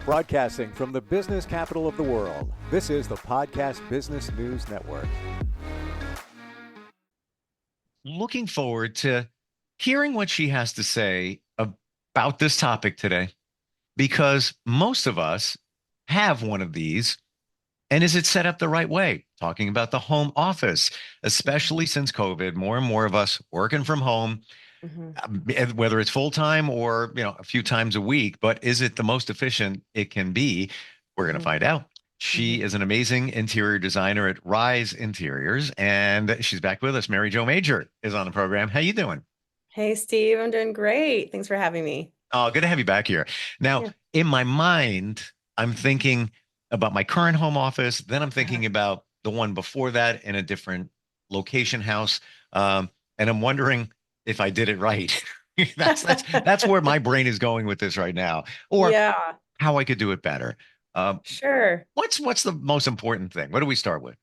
Broadcasting from the business capital of the world, this is the Podcast Business News Network. Looking forward to hearing what she has to say about this topic today, because most of us have one of these. And is it set up the right way? Talking about the home office, especially since COVID, more and more of us working from home, whether it's full time or a few times a week. But is it the most efficient it can be? We're going to find out. She is an amazing interior designer at Rise Interiors, and she's back with us. Mary Jo Major is on the program. How you doing? Hey, Steve, I'm doing great. Thanks for having me. Oh, good to have you back here. Now, in my mind, I'm thinking about my current home office. Then I'm thinking about the one before that in a different location house. And I'm wondering if I did it right. That's where my brain is going with this right now, or how I could do it better. Sure. What's the most important thing? What do we start with?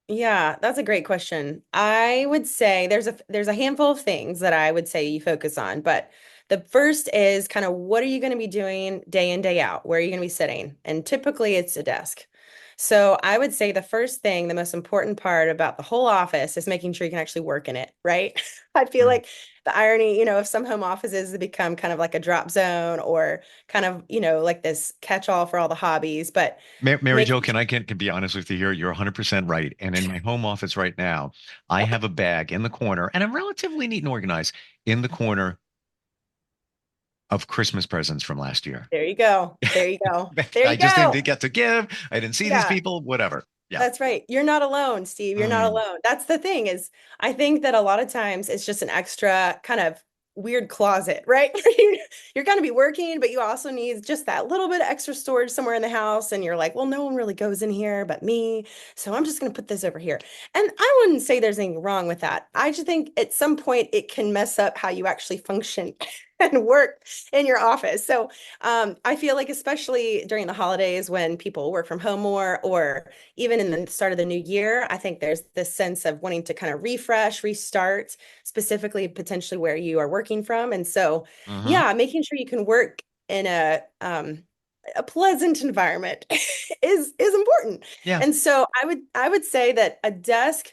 Yeah, that's a great question. I would say there's a handful of things that I would say you focus on, but the first is kind of what are you going to be doing day in, day out? Where are you going to be sitting? And typically it's a desk. So I would say the first thing, the most important part about the whole office is making sure you can actually work in it, right? I feel like the irony, of some home offices have become kind of like a drop zone or kind of, like this catch-all for all the hobbies. But Mary Jo, can be honest with you here? You're 100% right. And in my home office right now, I have a bag in the corner, and I'm relatively neat and organized in the corner of Christmas presents from last year. There you go. There you go. I just didn't get to give. I didn't see these people, whatever. Yeah. That's right. You're not alone, Steve. You're not alone. That's the thing is I think that a lot of times it's just an extra kind of weird closet, right? You're going to be working, but you also need just that little bit of extra storage somewhere in the house. And you're like, well, no one really goes in here but me. So I'm just going to put this over here. And I wouldn't say there's anything wrong with that. I just think at some point it can mess up how you actually function and work in your office. So I feel like especially during the holidays when people work from home more, or even in the start of the new year, I think there's this sense of wanting to kind of refresh, restart, specifically potentially where you are working from. And so, making sure you can work in a pleasant environment is important. Yeah. And so I would say that a desk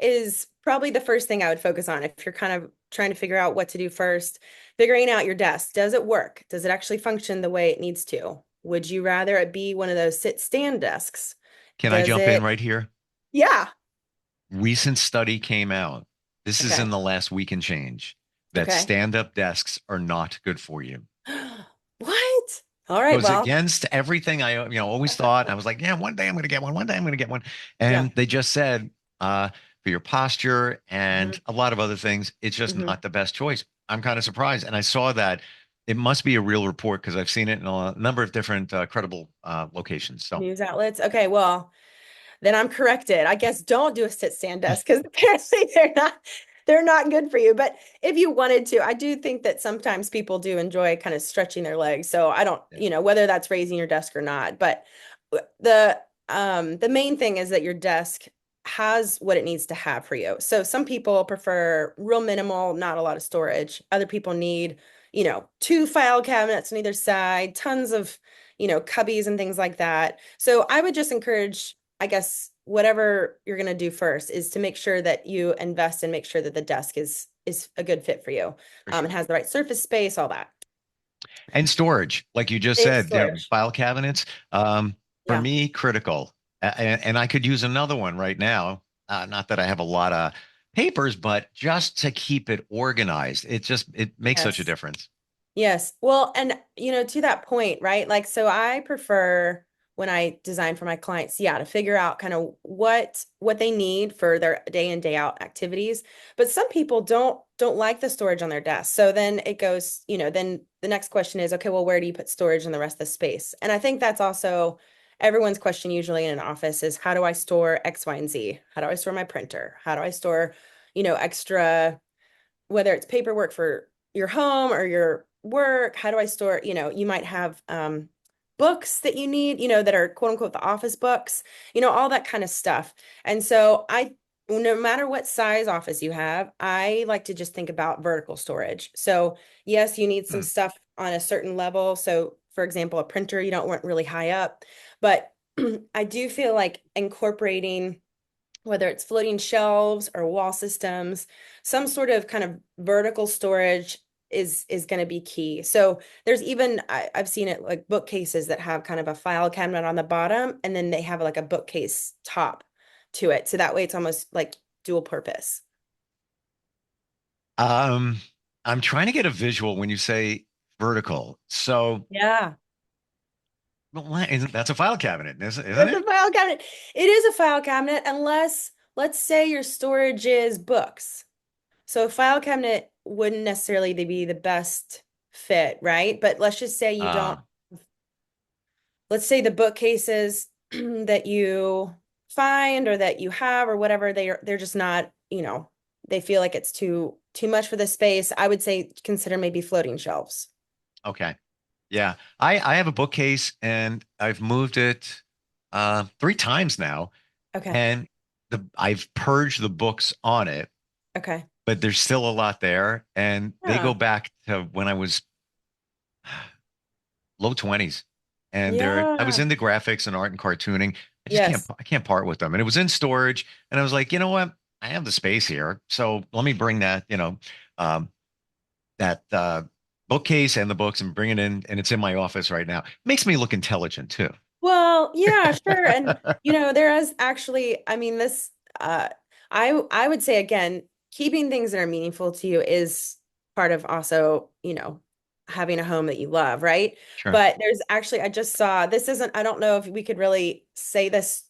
is probably the first thing I would focus on if you're kind of trying to figure out what to do first. Figuring out your desk. Does it work? Does it actually function the way it needs to? Would you rather it be one of those sit-stand desks? Can I jump in right here? Yeah. Recent study came out. This is in the last week and change, that stand-up desks are not good for you. What? All right. Goes against everything I always thought. I was like, yeah, one day I'm going to get one. One day I'm going to get one. And they just said, for your posture and a lot of other things, it's just not the best choice. I'm kind of surprised. And I saw that it must be a real report because I've seen it in a number of different credible locations. So news outlets. Okay, well, then I'm corrected. I guess don't do a sit-stand desk because apparently they're not good for you. But if you wanted to, I do think that sometimes people do enjoy kind of stretching their legs. So I don't, whether that's raising your desk or not. But the main thing is that your desk has what it needs to have for you. So some people prefer real minimal, not a lot of storage. Other people need, 2 file cabinets on either side, tons of, cubbies and things like that. So I would just encourage, I guess, whatever you're going to do first is to make sure that you invest and make sure that the desk is a good fit for you. It has the right surface space, all that. And storage, like you just said, file cabinets, for me, critical. And I could use another one right now. Not that I have a lot of papers, but just to keep it organized. It makes such a difference. Yes. Well, and to that point, right? Like, so I prefer when I design for my clients, to figure out kind of what they need for their day in, day out activities. But some people don't like the storage on their desk. So then it goes, then the next question is, okay, well, where do you put storage in the rest of the space? And I think that's also everyone's question usually in an office is, how do I store X, Y, and Z? How do I store my printer? How do I store, extra, whether it's paperwork for your home or your work? How do I store, you might have books that you need, that are quote unquote the office books, all that kind of stuff. And so no matter what size office you have, I like to just think about vertical storage. So yes, you need some stuff on a certain level. So for example, a printer, you don't want really high up. But I do feel like incorporating, whether it's floating shelves or wall systems, some sort of kind of vertical storage is going to be key. So there's even I've seen it like bookcases that have kind of a file cabinet on the bottom, and then they have like a bookcase top to it. So that way it's almost like dual purpose. Um, I'm trying to get a visual when you say vertical. So, Yeah. well, that's a file cabinet, isn't It's a it? file cabinet. It is a file cabinet unless, let's say your storage is books. So a file cabinet wouldn't necessarily be the best fit, right? But let's just say you don't, Uh, let's say the bookcases that you find or that you have or whatever, they're just not, they feel like it's too much for the space. I would say consider maybe floating shelves. okay. Yeah. I have a bookcase and I've moved it 3 times now. Okay. And I've purged the books on it, Okay. but there's still a lot there. And they go Yeah. back to when I was low 20s. And I was Yeah. into graphics and art and cartooning. Yes. I can't part with them. And it was in storage. And I was like, you know what? I have the space here. So let me bring that, um, that bookcase and the books and bring it in. And it's in my office right now. Makes me look intelligent too. Well, yeah, sure. And there is actually, I mean, this I would say again, keeping things that are meaningful to you is part of also, having a home that you love, right? Sure. But there's actually, I just saw, this isn't, I don't know if we could really say this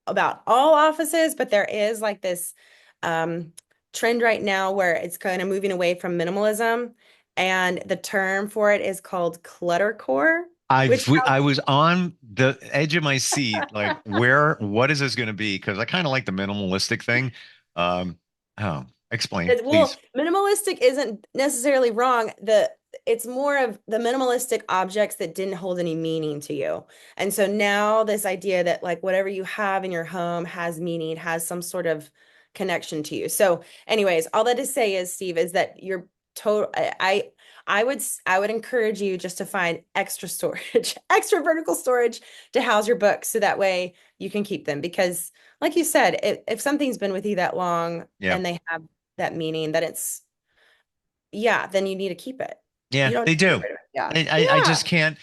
about all offices, but there is like this trend right now where it's kind of moving away from minimalism, and the term for it is called cluttercore, which I was on the edge of my seat, like what is this going to be? Because I kind of like the minimalistic thing. Oh, explain, Well, please. minimalistic isn't necessarily wrong. It's more of the minimalistic objects that didn't hold any meaning to you. And so now this idea that like whatever you have in your home has meaning, has some sort of connection to you. So anyways, all that to say is, Steve, is that you're total I would encourage you just to find extra storage, extra vertical storage to house your books so that way you can keep them, because like you said, if something's been with you that long Yeah, and they have that meaning, that yeah, then you need to keep it. You yeah, don't they need to get do. rid of it. Yeah. I Yeah. just can't.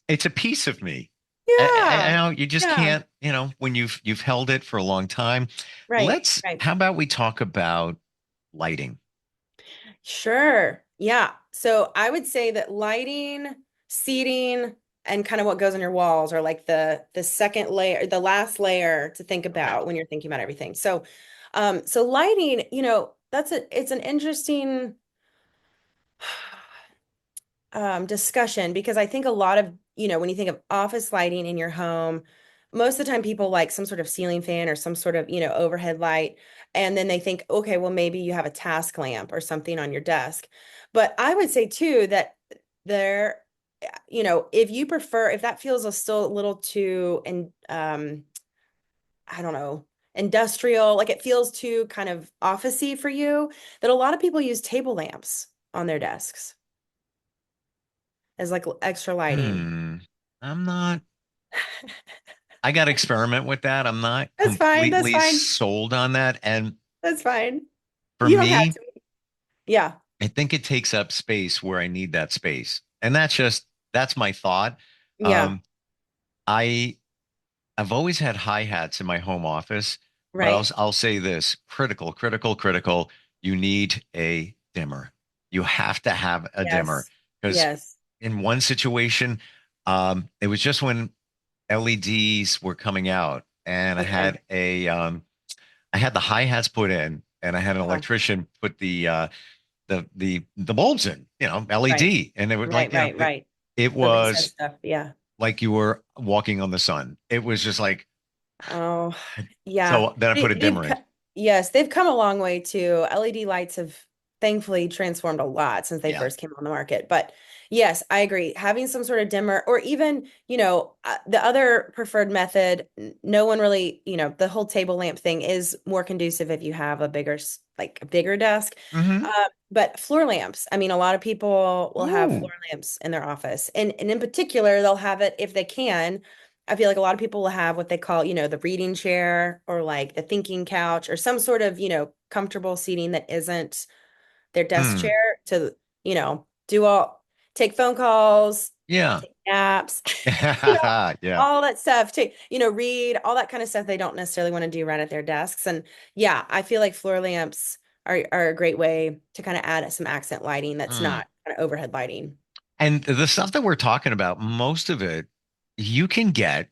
It's a piece of me. I Yeah. know you just Yeah. can't. When you've held it for a long time. Right. Right. How about we talk about lighting? Sure. Yeah. So I would say that lighting, seating, and kind of what goes on your walls are like the second layer, the last layer to think about when you're thinking about everything. So lighting, it's an interesting discussion, because I think a lot of, when you think of office lighting in your home, most of the time people like some sort of ceiling fan or some sort of, overhead light. And then they think, okay, well, maybe you have a task lamp or something on your desk. But I would say too that there, if you prefer, if that feels still a little too, and I don't know, industrial, like it feels too kind of officey for you, that a lot of people use table lamps on their desks as like extra lighting. Hmm. I'm not. I got to experiment with that. I'm not That's fine. That's completely fine. sold on that. And That's fine. for You don't have me, to. Yeah. I think it takes up space where I need that space. And that's my thought. Yeah. Um, I I've always had hi-hats in my home office, but Right. I'll say this, critical, critical, critical. You need a dimmer. You have to have a dimmer Yes. because Yes. in one situation, it was just when LEDs were coming out and Okay. I had the hi-hats put in and I had an Uh-huh. electrician put the bulbs in, Right. LED. And it was Right. like, Right. Right. it The recessed was stuff. Yeah. like you were walking on the sun. It was just like, Oh, yeah. so then I put a dimmer in. Yes, they've come a long way too. LED lights have thankfully transformed a lot since they Yeah. first came on the market. But yes, I agree. Having some sort of dimmer, or even, the other preferred method, no one really, the whole table lamp thing is more conducive if you have a bigger, like a bigger desk. Hmm. But floor lamps, I mean, a lot of people will have Ooh. floor lamps in their office. And in particular, they'll have it if they can. I feel like a lot of people will have what they call, the reading chair or like the thinking couch or some sort of, comfortable seating that isn't their desk Hmm. chair to, do take phone calls, Yeah. take naps, you know, Yeah. all that stuff, to, read, all that kind of stuff they don't necessarily want to do right at their desks. And yeah, I feel like floor lamps are a great way to kind of add some accent lighting that's Mm. not kind of overhead lighting. And the stuff that we're talking about, most of it you can get,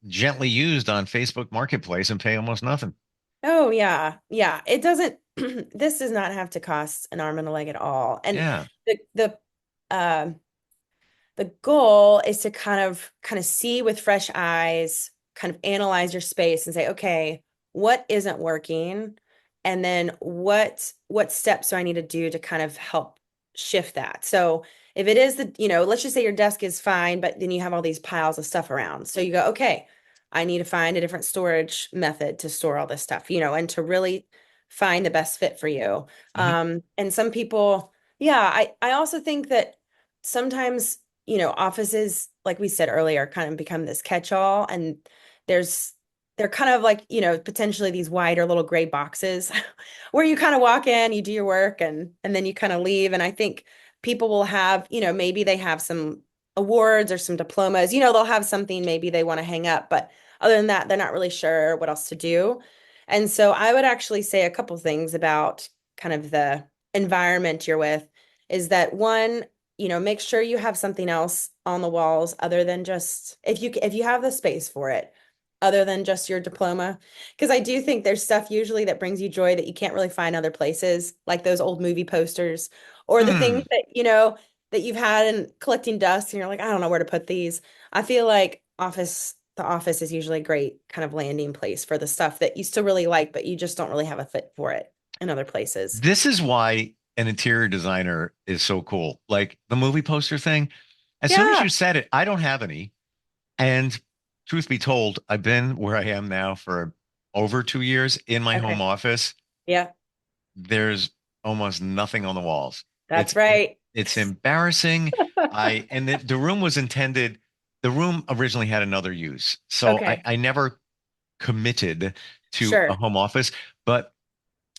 gently used on Facebook Marketplace and pay almost nothing. Oh yeah. Yeah. It doesn't this does not have to cost an arm and a leg at all. And Yeah. um the goal is to kind of see with fresh eyes, kind of analyze your space and say, okay, what isn't working? And then what steps do I need to do to kind of help shift that? So if it is let's just say your desk is fine, but then you have all these piles of stuff around. So you go, okay, I need to find a different storage method to store all this stuff, and to really find the best fit for you. Mhm. And some people, yeah, I also think that sometimes offices, like we said earlier, kind of become this catch-all, and there's they're kind of like, potentially these wider little gray boxes where you kind of walk in, you do your work, and then you kind of leave. And I think people will have, maybe they have some awards or some diplomas, they'll have something maybe they want to hang up, but other than that, they're not really sure what else to do. And so I would actually say a couple things about kind of the environment you're with is that one, make sure you have something else on the walls other than just if you have the space for it, other than just your diploma. Because I do think there's stuff usually that brings you joy that you can't really find other places, like those old movie posters or the things Hmm. that, that you've had in collecting dust and you're like, I don't know where to put these. I feel like the office is usually a great kind of landing place for the stuff that you still really like, but you just don't really have a fit for it in other places. This is why an interior designer is so cool. Like the movie poster thing. As soon as Yeah. you said it, I don't have any. And truth be told, I've been where I am now for over 2 years in my home Okay. office. Yeah, There's almost nothing on the walls. that's It's right. it's embarrassing. And the room was intended, the room originally had another use. So I, Okay. I never committed to a Sure. home office, but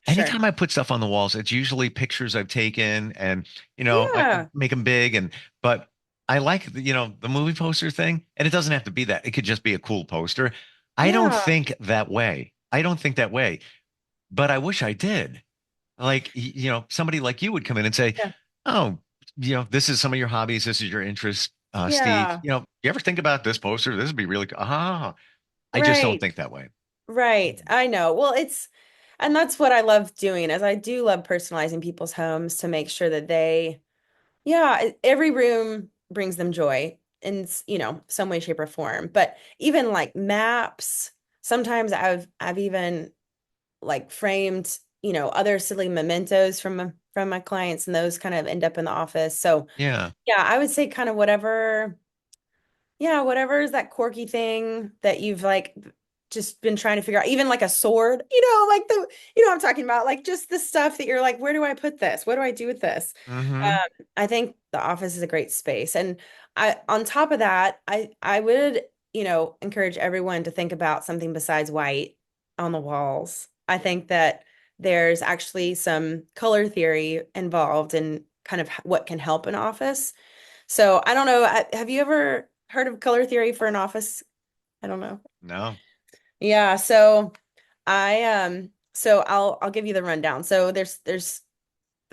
Sure. anytime I put stuff on the walls, it's usually pictures I've taken and, I Yeah. make them big but I like the movie poster thing, and it doesn't have to be that. It could just be a cool poster. I don't Yeah. think that way. I don't think that way, but I wish I did. Like, somebody like you would come in and say, Yeah. "Oh, this is some of your hobbies. This is your interest, Steve. Yeah. You ever think about this poster? This would be really, I just don't Right. think that way." Right. I know. Well, and that's what I love doing, is I do love personalizing people's homes to make sure that yeah, every room brings them joy in, some way, shape, or form. But even like maps, sometimes I've even like framed, other silly mementos from my clients, and those kind of end up in the office. So Yeah. yeah, I would say kind of whatever, yeah, whatever is that quirky thing that you've like just been trying to figure out, even like a sword, like what I'm talking about, like just the stuff that you're like, where do I put this? What do I do with this? Hmm. I think the office is a great space. And on top of that, I would, encourage everyone to think about something besides white on the walls. I think that there's actually some color theory involved in kind of what can help an office. So I don't know. Have you ever heard of color theory for an office? I don't know. No. Yeah, so I'll give you the rundown. So there's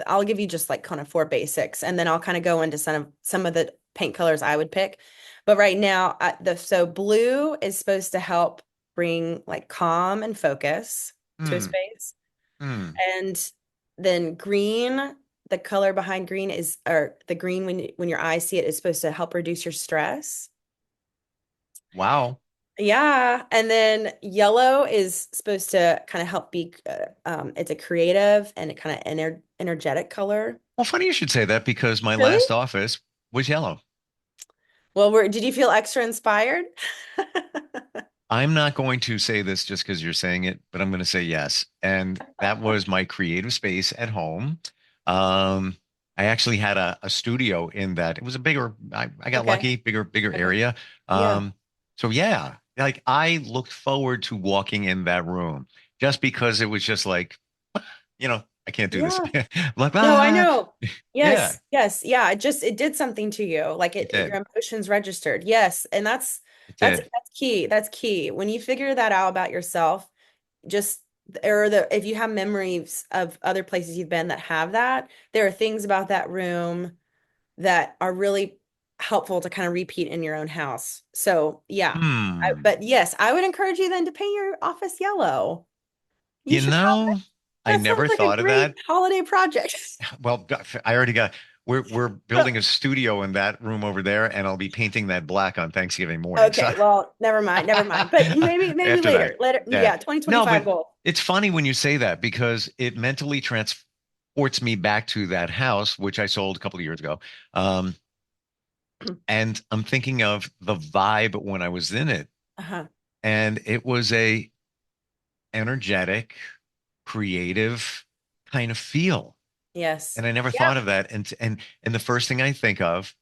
I'll give you just like kind of four basics, and then I'll kind of go into some of the paint colors I would pick. But right now, so blue is supposed to help bring like calm and focus to a Hmm. space. Hmm. And then green, the color behind green or the green when your eyes see it is supposed to help reduce your stress. Wow. Yeah, and then yellow is supposed to kind of help be it's a creative and a kind of energetic color. Well, funny you should say that because my Really? last office was yellow. Well, did you feel extra inspired? I'm not going to say this just because you're saying it, but I'm going to say yes. And that was my creative space at home. Um, I actually had a studio in that. It was a bigger, I got Okay. lucky, bigger Okay. area. Yeah. So yeah, like I looked forward to walking in that room just because it was just like, I can't do this. Yeah. Like, No, I know. yeah, Yes. Yes. Yeah. It did something to you. Like it your did. emotions registered. Yes. And It that's did. that's key. That's key. When you figure that out about yourself, just or if you have memories of other places you've been that have that, there are things about that room that are really helpful to kind of repeat in your own house. So yeah. Hmm. But yes, I would encourage you then to paint your office yellow. You You should know, I That sounds never like a thought of great that. holiday project. Well, I already got. We're building a studio in that room over there, and I'll be painting that black on Thanksgiving morning. So Okay, well, never mind, never mind. But maybe after that, later. yeah, Yeah, no, 2025 but goal. it's funny when you say that because it mentally transports me back to that house which I sold a couple of years ago, um, and I'm thinking of the vibe when I was in it, Uh-huh. and it was a energetic, creative kind of feel. Yes. And I never Yeah, thought of that. And the first thing I think of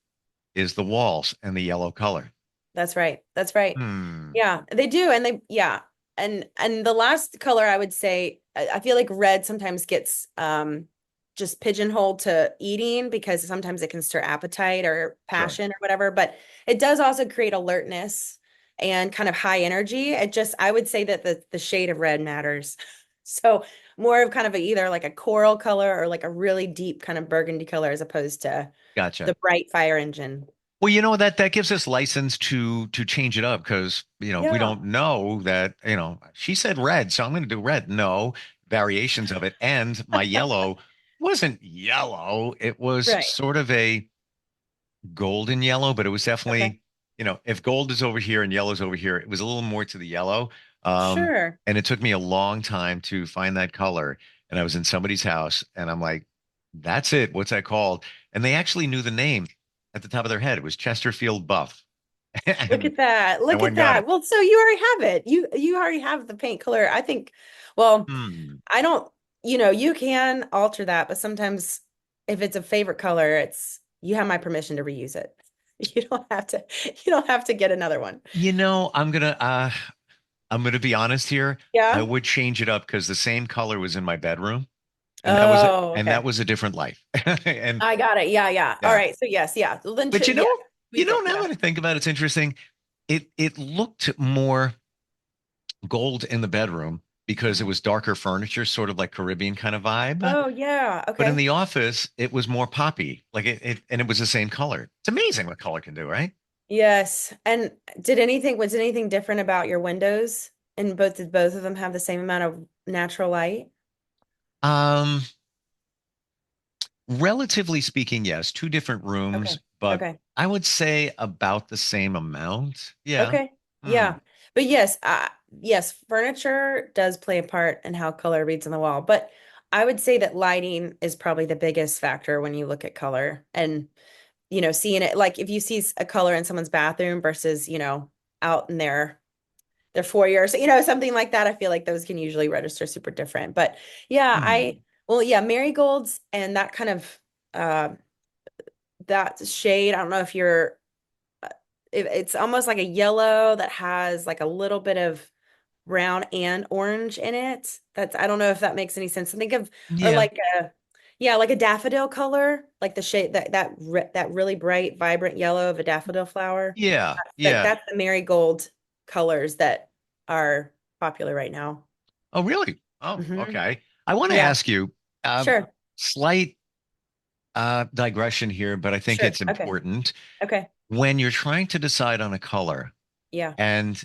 is the walls and the yellow color. that's right. That's right. Hmm. Yeah, they do. And yeah. And the last color I would say, I feel like red sometimes gets just pigeonholed to eating because sometimes it can stir appetite or Sure. passion or whatever, but it does also create alertness and kind of high energy. I would say that the shade of red matters. So more of kind of either like a coral color or like a really deep kind of burgundy color as opposed to Gotcha. the bright fire engine. Well, that gives us license to change it up because we Yeah, don't know that she said red, so I'm going to do red. No variations of it, and my yellow wasn't yellow. It was right. sort of a golden yellow, but it was Okay. definitely, if gold is over here and yellow's over here, it was a little more to the yellow. Sure. And it took me a long time to find that color. And I was in somebody's house and I'm like, that's it. What's that called? And they actually knew the name at the top of their head. It was Chesterfield Buff. Look And at that. I Look went at and got that. it. Well, so you already have it. You already have the paint color. I think, well, Hmm. I don't, you can alter that, but sometimes if it's a favorite color, you have my permission to reuse it. You don't have to get another one. I'm gonna be honest here. I Yeah. would change it up because the same color was in my bedroom, and that was a, Oh, and that okay. was a different life. And I got it. Yeah, yeah. All yeah, right. So yes, yeah. Well, then but yeah, tweak it. now Yeah. that I think about it, it's interesting. It looked more gold in the bedroom because it Uh-huh. was darker furniture, sort of like Caribbean kind of vibe. Oh, yeah. But in Okay. the office, it was more poppy, like and it was the same color. It's amazing what color can do, right? Yes. And was anything different about your windows? And did both of them have the same amount of natural light? Um, Relatively speaking, yes, two different rooms, Okay. but Okay. I would say about the same amount. Yeah. Okay. Hmm. Yeah. But yes, furniture does play a part in how color reads on the wall. But I would say that lighting is probably the biggest factor when you look at color. And, seeing it like if you see a color in someone's bathroom versus, out in their foyer, so, something like that, I feel like those can usually register super different. But yeah, Hmm. well, yeah, marigolds and that kind of uh that shade. I don't know if it's almost like a yellow that has like a little bit of brown and orange in it. I don't know if that makes any sense. Think of or Yeah. like like a daffodil color, like the shade that really bright, vibrant yellow of a daffodil flower. Yeah. Like Yeah. that's the marigold colors that are popular right now. Oh, really? Oh, Hmm. okay. I want to Yeah, ask you, uh, sure, slight digression here, but I think sure. it's Okay, important. okay. When you're trying to decide on a color, Yeah, and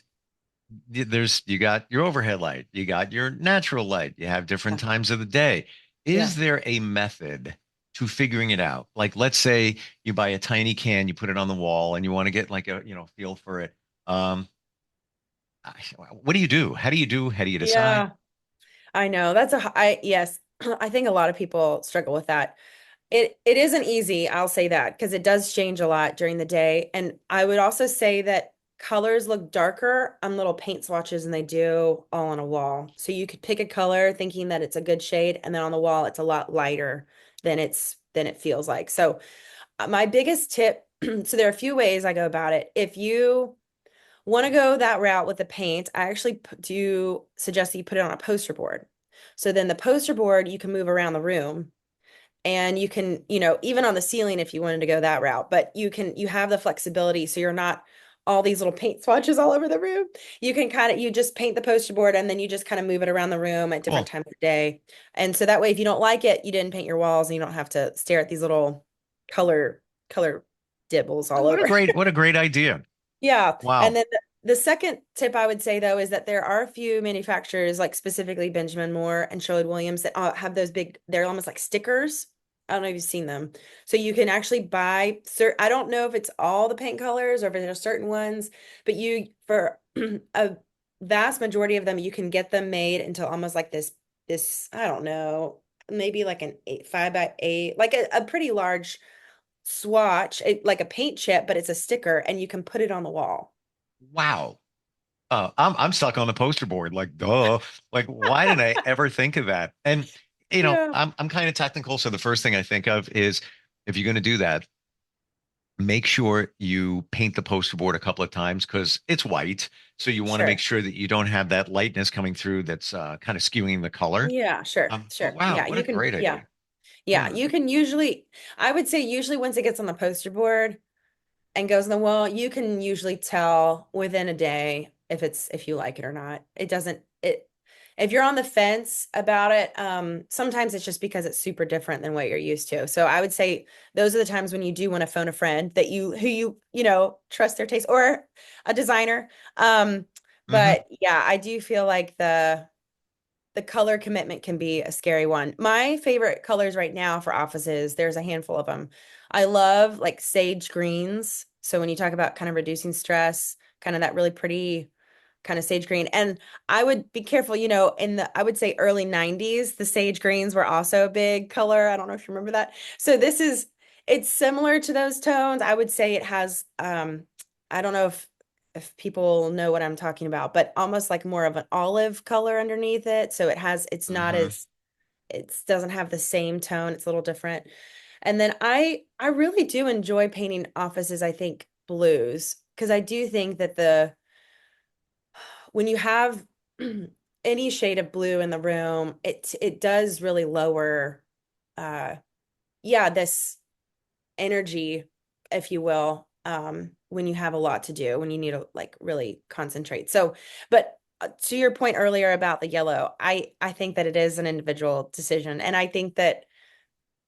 you got your overhead light, you got your natural light, you have different yeah, times of the day. yeah. Is there a method to figuring it out? Like, let's say you buy a tiny can, you put it on the wall, and you want to get like a feel for it. Um, what do you do? How do you do? How do you decide? Yeah, I know. Yes, I think a lot of people struggle with that. It isn't easy, I'll say that, because it does change a lot during the day. And I would also say that colors look darker on little paint swatches than they do all on a wall. So you could pick a color thinking that it's a good shade, and then on the wall it's a lot lighter than it feels like. So my biggest tip, so there are a few ways I go about it. If you want to go that route with the paint, I actually do suggest that you put it on a poster board. So then the poster board you can move around the room, and you can, even on the ceiling if you wanted to go that route, but you have the flexibility, so you're not all these little paint swatches all over the room. You just paint the poster board, and then you just kind of move it around the room at different Cool. times of day. And so that way, if you don't like it, you didn't paint your walls, and you don't have to stare at these little color dibbles all over. What a great idea. Yeah. And Wow. then the second tip I would say, though, is that there are a few manufacturers, like specifically Benjamin Moore and Sherwin-Williams, that have those they're almost like stickers. I don't know if you've seen them. So you can actually buy I don't know if it's all the paint colors or if there are certain ones, but for a vast majority of them, you can get them made into almost like I don't know, maybe like an 5x8, like a pretty large swatch, like a paint chip, but it's a sticker, and you can put it on the wall. Wow. I'm stuck on the poster board. Like, duh. Like, why did I ever think of that? And Yeah. I'm kind of technical, so the first thing I think of is if you're going to do that, make sure you paint the poster board a couple of times because it's white. So you want to make Sure. sure that you don't have that lightness coming through that's kind of skewing the color. Yeah, sure. But Sure. wow, Yeah, what a great yeah. idea. Yeah, Hmm. you can usually, I would say usually once it gets on the poster board and goes on the wall, you can usually tell within a day if you like it or not. It doesn't it If you're on the fence about it, sometimes it's just because it's super different than what you're used to. So I would say those are the times when you do want to phone a friend that trust their taste, or a designer. Hmm. But yeah, I do feel like the color commitment can be a scary one. My favorite colors right now for offices, there's a handful of them. I love like sage greens. So when you talk about kind of reducing stress, kind of that really pretty kind of sage green. And I would be careful, I would say early 90s, the sage greens were also a big color. I don't know if you remember that. So it's similar to those tones. I would say it has, I don't know if people know what I'm talking about, but almost like more of an olive color underneath it. So it's not Hmm. as, it doesn't have the same tone. It's a little different. And then I really do enjoy painting offices, I think, blues, because I do think that when you have any shade of blue in the room, it does really lower uh this energy, if you will, when you have a lot to do, when you need to like really concentrate. So, but to your point earlier about the yellow, I think that it is an individual decision. And I think that,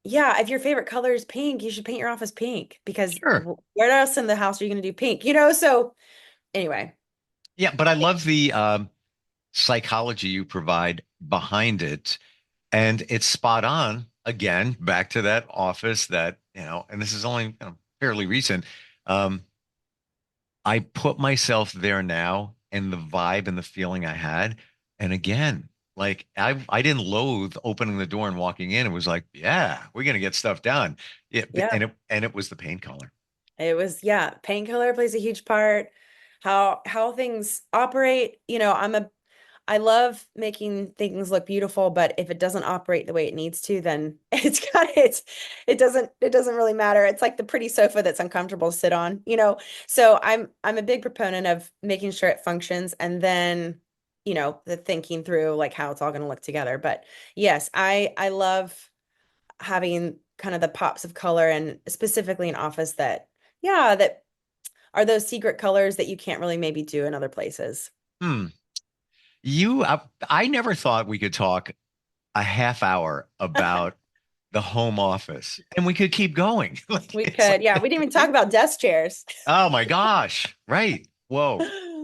yeah, if your favorite color is pink, you should paint your office pink, because Sure. where else in the house are you going to do pink? So anyway, Yeah, but I love the psychology you provide behind it. And it's spot on. Again, back to that office that, and this is only fairly recent. Um, I put myself there now and the vibe and the feeling I had. And again, like I didn't loathe opening the door and walking in. It was like, yeah, we're gonna get stuff done. Yeah, yeah. and it was the paint color. Yeah, paint color plays a huge part. How things operate, I love making things look beautiful, but if it doesn't operate the way it needs to, then it doesn't really matter. It's like the pretty sofa that's uncomfortable to sit on. So I'm a big proponent of making sure it functions, and then, the thinking through like how it's all going to look together. But yes, I love having kind of the pops of color, and specifically an office that, yeah, that are those secret colors that you can't really maybe do in other places. Hmm. I never thought we could talk a half hour about the home office and we could keep going. Like We it's could, yeah, like, we didn't even talk about desk chairs. oh my gosh. Right. Whoa.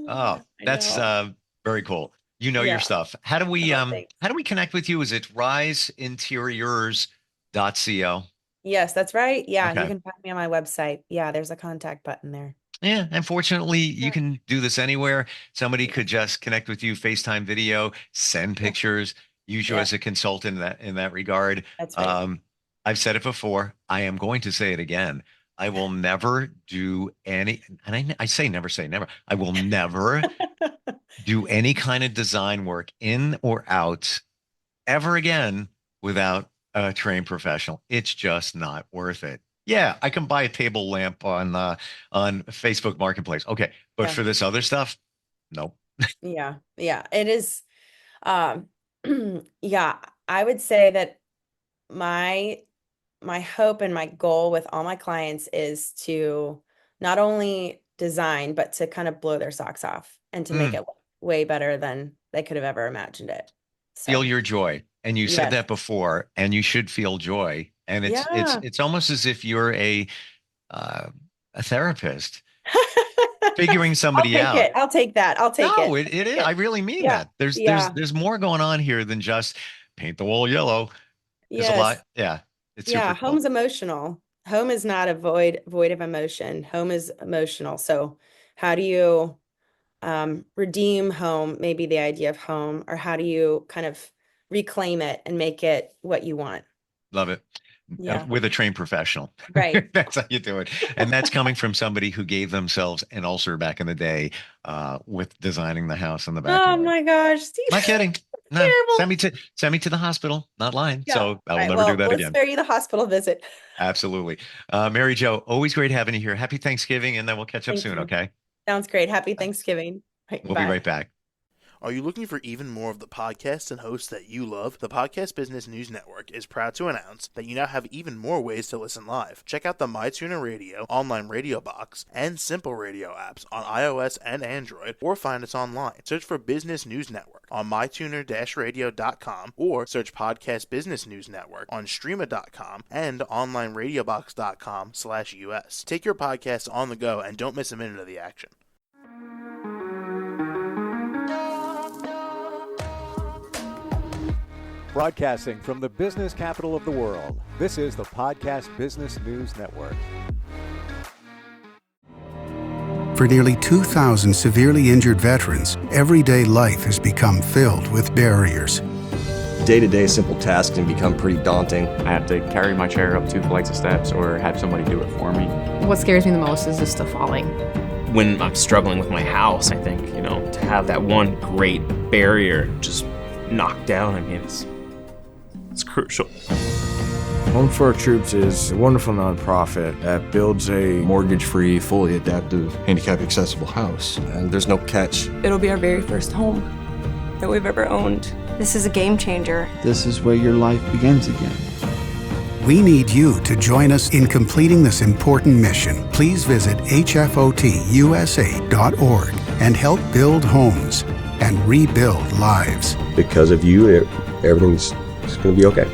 Oh, I that's know. very cool. You know your Yeah. stuff. How do we Oh, thanks. how do we connect with you? Is it riseinteriors.co? Yes, that's right. Yeah, you Okay. can find me on my website. Yeah, there's a contact button there. Yeah, unfortunately, you can do this anywhere. Somebody could just connect with you, FaceTime video, send Yeah. pictures, use you Yeah. as a consultant in that regard. That's right. I've said it before. I am going to say it again. I will never do any, and I say never. I will never do any kind of design work in or out ever again without a trained professional. It's just not worth it. Yeah, I can buy a table lamp on Facebook Marketplace. Okay, but Yeah. for this other stuff, nope. Yeah. Yeah. It is. Um, yeah, I would say that my hope and my goal with all my clients is to not only design, but to kind of blow their socks off and to make Mm, it way better than they could have ever imagined it. feel So, your joy, and you said yes. that before, and you should feel joy. And Yeah. it's almost as if you're a therapist figuring I'll somebody take out. it. I'll take that. I'll take No, it. it is. Yeah. I really mean Yeah. that. There's Yeah. there's more going on here than just paint the wall yellow. There's a Yes. lot. Yeah, it's Yeah. super cool. Home's emotional. Home is not a void of emotion. Home is emotional. So how do you redeem home, maybe the idea of home, or how do you kind of reclaim it and make it what you want? Love it. Yeah. With a trained professional. Right. That's how you do it. And that's coming from somebody who gave themselves an ulcer back in the day with designing the house in the Oh backyard. my gosh, Steve. Not kidding. No, Terrible. send me to the hospital. Not lying. Yeah. So I All will right, never do well, that let's again. spare you the hospital visit. Absolutely. Mary Jo, always great having you here. Happy Thanksgiving, and then we'll catch up Thank soon, you. okay? Sounds great. Happy Thanksgiving. Right, We'll bye. be right back. Are you looking for even more of the podcasts and hosts that you love? The Podcast Business News Network is proud to announce that you now have even more ways to listen live. Check out the MyTuner Radio, online radio box, and Simple Radio apps on iOS and Android, or find us online. Search for Business News Network on mytuner-radio.com, or search Podcast Business News Network on streama.com and onlineradiobox.com/US. Take your podcast on the go and don't miss a minute of the action. Broadcasting from the business capital of the world, this is the Podcast Business News Network. For nearly 2,000 severely injured veterans, everyday life has become filled with barriers. Day-to-day simple tasks can become pretty daunting. I have to carry my chair up 2 flights of steps or have somebody do it for me. What scares me the most is just the falling. When I'm struggling with my house, I think, to have that one great barrier just knocked down, it's crucial. Home for Our Troops is a wonderful nonprofit that builds a Mortgage-free, fully adaptive, handicap-accessible house. And there's no catch. It'll be our very first home that we've ever owned. This is a game changer. This is where your life begins again. We need you to join us in completing this important mission. Please visit hfotusa.org and help build homes and rebuild lives. Because of you, everything's going to be okay.